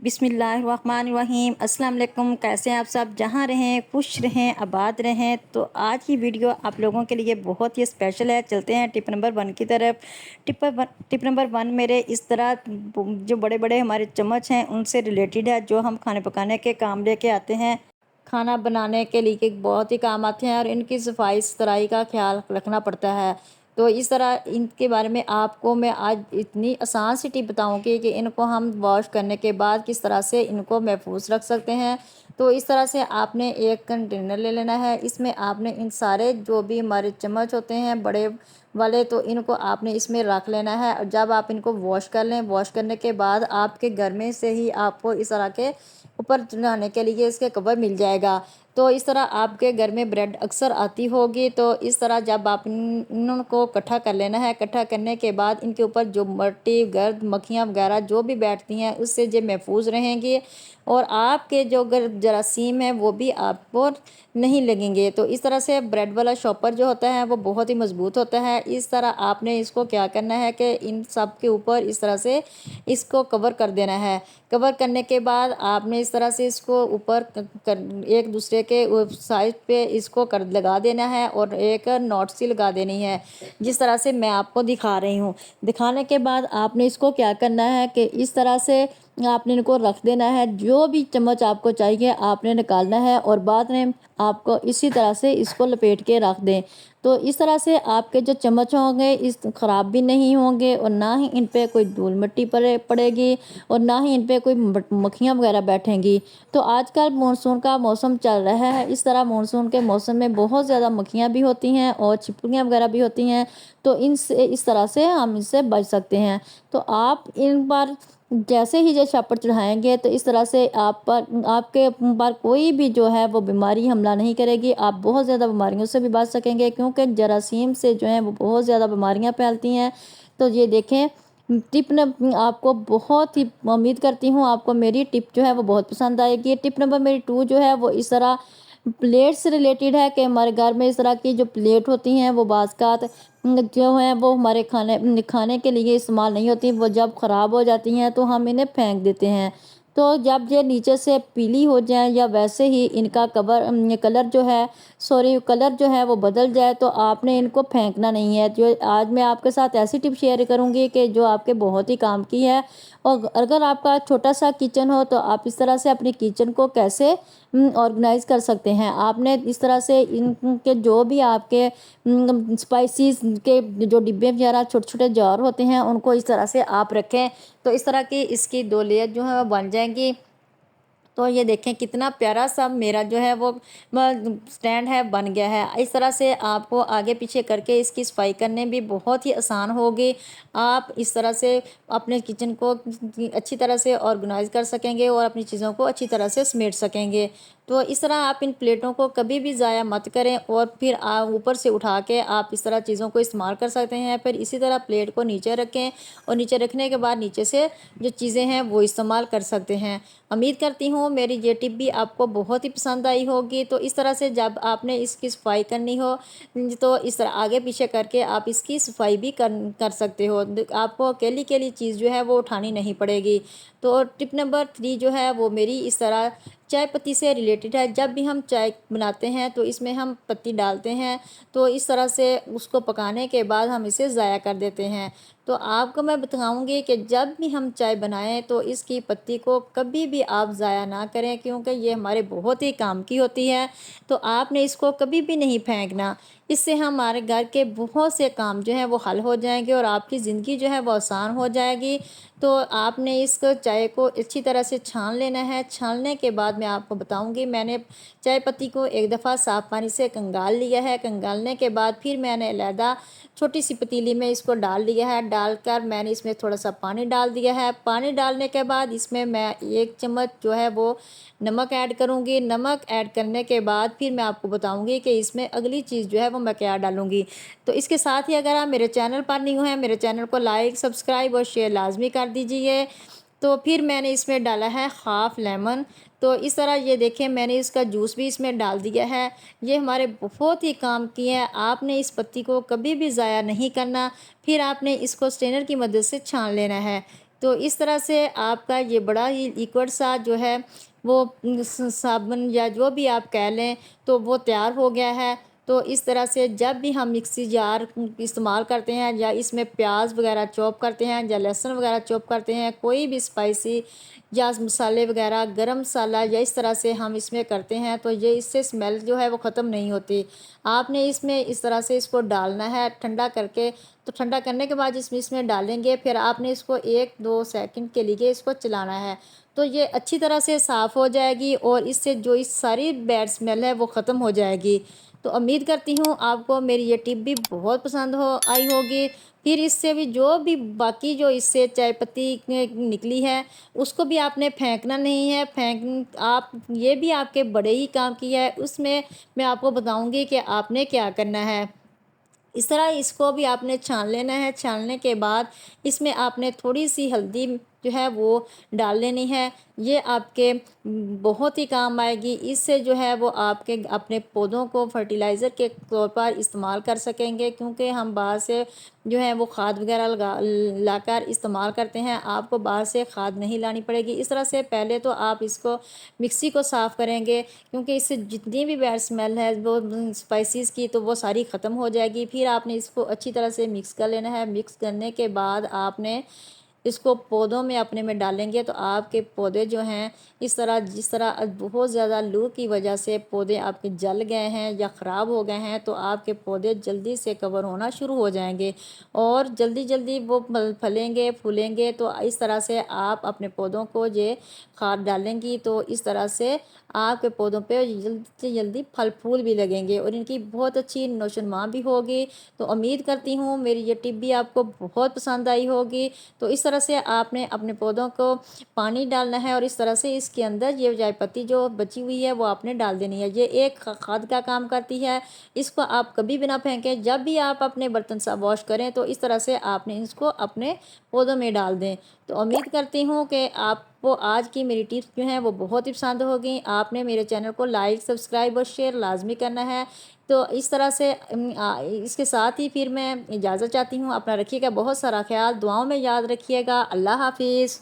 बिस्मिल्लाहिर्रहमानिर्रहीम। अस्सलाम वालेकुम। कैसे हैं आप सब? जहाँ रहें खुश रहें, आबाद रहें। तो आज की वीडियो आप लोगों के लिए बहुत ही स्पेशल है। चलते हैं टिप नंबर 1 की तरफ। टिप नंबर 1 मेरे इस तरह जो बड़े बड़े हमारे चम्मच हैं उनसे रिलेटेड है, जो हम खाने पकाने के काम लेके आते हैं। खाना बनाने के लिए बहुत ही काम आते हैं और इनकी सफाई सुथराई का ख्याल रखना पड़ता है। तो इस तरह इनके बारे में आपको मैं आज इतनी आसान सी टिप बताऊंगी कि इनको हम वॉश करने के बाद किस तरह से इनको महफूज रख सकते हैं। तो इस तरह से आपने एक कंटेनर ले लेना है। इसमें आपने इन सारे जो भी हमारे चम्मच होते हैं बड़े वाले, तो इनको आपने इसमें रख लेना है। और जब आप इनको वॉश कर लें, वॉश करने के बाद आपके घर में से ही आपको इस तरह के ऊपर चढ़ाने के लिए इसके कवर मिल जाएगा। तो इस तरह आपके घर में ब्रेड अक्सर आती होगी। तो इस तरह जब आप इनको इकट्ठा कर लेना है। इकट्ठा करने के बाद इनके ऊपर जो मट्टी, गर्द, मक्खियाँ वगैरह जो भी बैठती हैं उससे ये महफूज रहेंगे और आपके जो जरासीम है वो भी आपको नहीं लगेंगे। तो इस तरह से ब्रेड वाला शॉपर जो होता है वो बहुत ही मज़बूत होता है। इस तरह आपने इसको क्या करना है कि इन सब के ऊपर इस तरह से इसको कवर कर देना है। कवर करने के बाद आपने इस तरह से इसको ऊपर एक दूसरे के साइड पे इसको कर लगा देना है और एक नॉट सी लगा देनी है, जिस तरह से मैं आपको दिखा रही हूँ। दिखाने के बाद आपने इसको क्या करना है कि इस तरह से आपने इनको रख देना है। जो भी चम्मच आपको चाहिए आपने निकालना है और बाद में आपको इसी तरह से इसको लपेट के रख दें। तो इस तरह से आपके जो चम्मच होंगे इस ख़राब भी नहीं होंगे और ना ही इन पे कोई धूल मिट्टी पड़ेगी और ना ही इन पे कोई मक्खियाँ वगैरह बैठेंगी। तो आजकल मानसून का मौसम चल रहा है। इस तरह मानसून के मौसम में बहुत ज़्यादा मक्खियाँ भी होती हैं और छिपकलियाँ वगैरह भी होती हैं। तो इनसे इस तरह से हम इससे बच सकते हैं। तो आप इन बार जैसे ही ये छापर चढ़ाएंगे तो इस तरह से आप पर आपके पर कोई भी जो है वो बीमारी हमला नहीं करेगी। आप बहुत ज़्यादा बीमारियों से भी बच सकेंगे, क्योंकि जरासीम से जो है वो बहुत ज़्यादा बीमारियां फैलती हैं। तो ये देखें, टिप न आपको बहुत ही उम्मीद करती हूँ आपको मेरी टिप जो है वो बहुत पसंद आएगी। टिप नंबर मेरी 2 जो है वो इस तरह प्लेट से रिलेटेड है कि हमारे घर में इस तरह की जो प्लेट होती हैं वो बाज़ जो है वो हमारे खाने खाने के लिए इस्तेमाल नहीं होती। वो जब ख़राब हो जाती हैं तो हम इन्हें फेंक देते हैं। तो जब ये नीचे से पीली हो जाए या वैसे ही इनका कलर जो है वो बदल जाए तो आपने इनको फेंकना नहीं है। जो आज मैं आपके साथ ऐसी टिप शेयर करूंगी कि जो आपके बहुत ही काम की है। और अगर आपका छोटा सा किचन हो तो आप इस तरह से अपने किचन को कैसे ऑर्गेनाइज कर सकते हैं। आपने इस तरह से इनके जो भी आपके स्पाइसेस के जो डिब्बे वगैरह छोटे छोटे जार होते हैं उनको इस तरह से आप रखें। तो इस तरह की इसकी 2 लेयर जो है वो बन जाएंगी। तो ये देखें कितना प्यारा सा मेरा जो है वो स्टैंड है बन गया है। इस तरह से आपको आगे पीछे करके इसकी सफाई करने भी बहुत ही आसान होगी। आप इस तरह से अपने किचन को अच्छी तरह से ऑर्गेनाइज कर सकेंगे और अपनी चीज़ों को अच्छी तरह से समेट सकेंगे। तो इस तरह आप इन प्लेटों को कभी भी ज़ाया मत करें और फिर आप ऊपर से उठा के आप इस तरह चीज़ों को इस्तेमाल कर सकते हैं। फिर इसी तरह प्लेट को नीचे रखें और नीचे रखने के बाद नीचे से जो चीज़ें हैं वो इस्तेमाल कर सकते हैं। उम्मीद करती हूँ मेरी ये टिप भी आपको बहुत ही पसंद आई होगी। तो इस तरह से जब आपने इसकी सफाई करनी हो तो इस तरह आगे पीछे करके आप इसकी सफाई भी कर सकते हो। आपको अकेली अकेली चीज़ जो है वो उठानी नहीं पड़ेगी। तो टिप नंबर 3 जो है वो मेरी इस तरह चाय पत्ती से रिलेटेड है। जब भी हम चाय बनाते हैं तो इसमें हम पत्ती डालते हैं, तो इस तरह से उसको पकाने के बाद हम इसे ज़ाया कर देते हैं। तो आपको मैं बताऊंगी कि जब भी हम चाय बनाएं तो इसकी पत्ती को कभी भी आप ज़ाया ना करें, क्योंकि ये हमारे बहुत ही काम की होती है। तो आपने इसको कभी भी नहीं फेंकना। इससे हमारे घर के बहुत से काम जो है वो हल हो जाएंगे और आपकी ज़िंदगी जो है वो आसान हो जाएगी। तो आपने इस चाय को अच्छी तरह से छान लेना है। छानने के बाद मैं आपको बताऊंगी, मैंने चाय पत्ती को एक दफ़ा साफ़ पानी से कंगाल लिया है। कंगालने के बाद फिर मैंने अलहदा छोटी सी पतीली में इसको डाल दिया है। डालकर मैंने इसमें थोड़ा सा पानी डाल दिया है। पानी डालने के बाद इसमें मैं 1 चम्मच जो है वो नमक ऐड करूँगी। नमक ऐड करने के बाद फिर मैं आपको बताऊँगी कि इसमें अगली चीज़ जो है वो मैं क्या डालूँगी। तो इसके साथ ही अगर आप मेरे चैनल पर न्यू हैं, मेरे चैनल को लाइक, सब्सक्राइब और शेयर लाजमी कर दीजिए। तो फिर मैंने इसमें डाला है हाफ़ लेमन। तो इस तरह ये देखें मैंने इसका जूस भी इसमें डाल दिया है। ये हमारे बहुत ही काम की है। आपने इस पत्ती को कभी भी ज़ाया नहीं करना। फिर आपने इसको स्ट्रेनर की मदद से छान लेना है। तो इस तरह से आपका ये बड़ा ही लिक्विड सा जो है वो साबुन या जो भी आप कह लें, तो वो तैयार हो गया है। तो इस तरह से जब भी हम मिक्सी जार इस्तेमाल करते हैं या इसमें प्याज वगैरह चॉप करते हैं या लहसुन वगैरह चॉप करते हैं, कोई भी स्पाइसी या मसाले वगैरह गरम मसाला या इस तरह से हम इसमें करते हैं, तो ये इससे स्मेल जो है वो ख़त्म नहीं होती। आपने इसमें इस तरह से इसको डालना है ठंडा करके। तो ठंडा करने के बाद इसमें इसमें डालेंगे, फिर आपने इसको 1-2 सेकंड के लिए इसको चलाना है। तो ये अच्छी तरह से साफ़ हो जाएगी और इससे जो इस सारी बैड स्मेल है वो ख़त्म हो जाएगी। तो उम्मीद करती हूँ आपको मेरी ये टिप भी बहुत पसंद हो आई होगी। फिर इससे भी जो भी बाकी जो इससे चाय पत्ती निकली है, उसको भी आपने फेंकना नहीं है। आप ये भी आपके बड़े ही काम की है। उसमें मैं आपको बताऊंगी कि आपने क्या करना है। इस तरह इसको भी आपने छान लेना है। छानने के बाद इसमें आपने थोड़ी सी हल्दी जो है वो डाल लेनी है। ये आपके बहुत ही काम आएगी। इससे जो है वो आपके अपने पौधों को फर्टिलाइज़र के तौर पर इस्तेमाल कर सकेंगे, क्योंकि हम बाहर से जो है वो खाद वगैरह लाकर इस्तेमाल करते हैं। आपको बाहर से खाद नहीं लानी पड़ेगी। इस तरह से पहले तो आप इसको मिक्सी को साफ़ करेंगे, क्योंकि इससे जितनी भी बैड स्मेल है वो स्पाइसेस की, तो वो सारी ख़त्म हो जाएगी। फिर आपने इसको अच्छी तरह से मिक्स कर लेना है। मिक्स करने के बाद आपने इसको पौधों में अपने में डालेंगे, तो आपके पौधे जो हैं इस तरह जिस तरह बहुत ज़्यादा लू की वजह से पौधे आपके जल गए हैं या ख़राब हो गए हैं, तो आपके पौधे जल्दी से कवर होना शुरू हो जाएंगे और जल्दी जल्दी वो फलेंगे फूलेंगे। तो इस तरह से आप अपने पौधों को ये खाद डालेंगी, तो इस तरह से आपके पौधों पे जल्दी से जल्दी फल फूल भी लगेंगे और इनकी बहुत अच्छी नौशनुमा भी होगी। तो उम्मीद करती हूँ मेरी ये टिप भी आपको बहुत पसंद आई होगी। तो इस तरह से आपने अपने पौधों को पानी डालना है और इस तरह से इसके अंदर ये चाय पत्ती जो बची हुई है वो आपने डाल देनी है। ये एक खाद का काम करती है। इसको आप कभी भी ना फेंकें। जब भी आप अपने बर्तन साफ वॉश करें, तो इस तरह से आपने इसको अपने पौधों में डाल दें। तो उम्मीद करती हूँ कि आपको आज की मेरी टिप्स जो हैं वो बहुत ही पसंद होगी। आपने मेरे चैनल को लाइक सब्सक्राइब और शेयर लाजमी करना है। तो इस तरह से इसके साथ ही फिर मैं इजाज़त चाहती हूँ। अपना रखिएगा बहुत सारा ख्याल, दुआओं में याद रखिएगा। अल्लाह हाफिज़।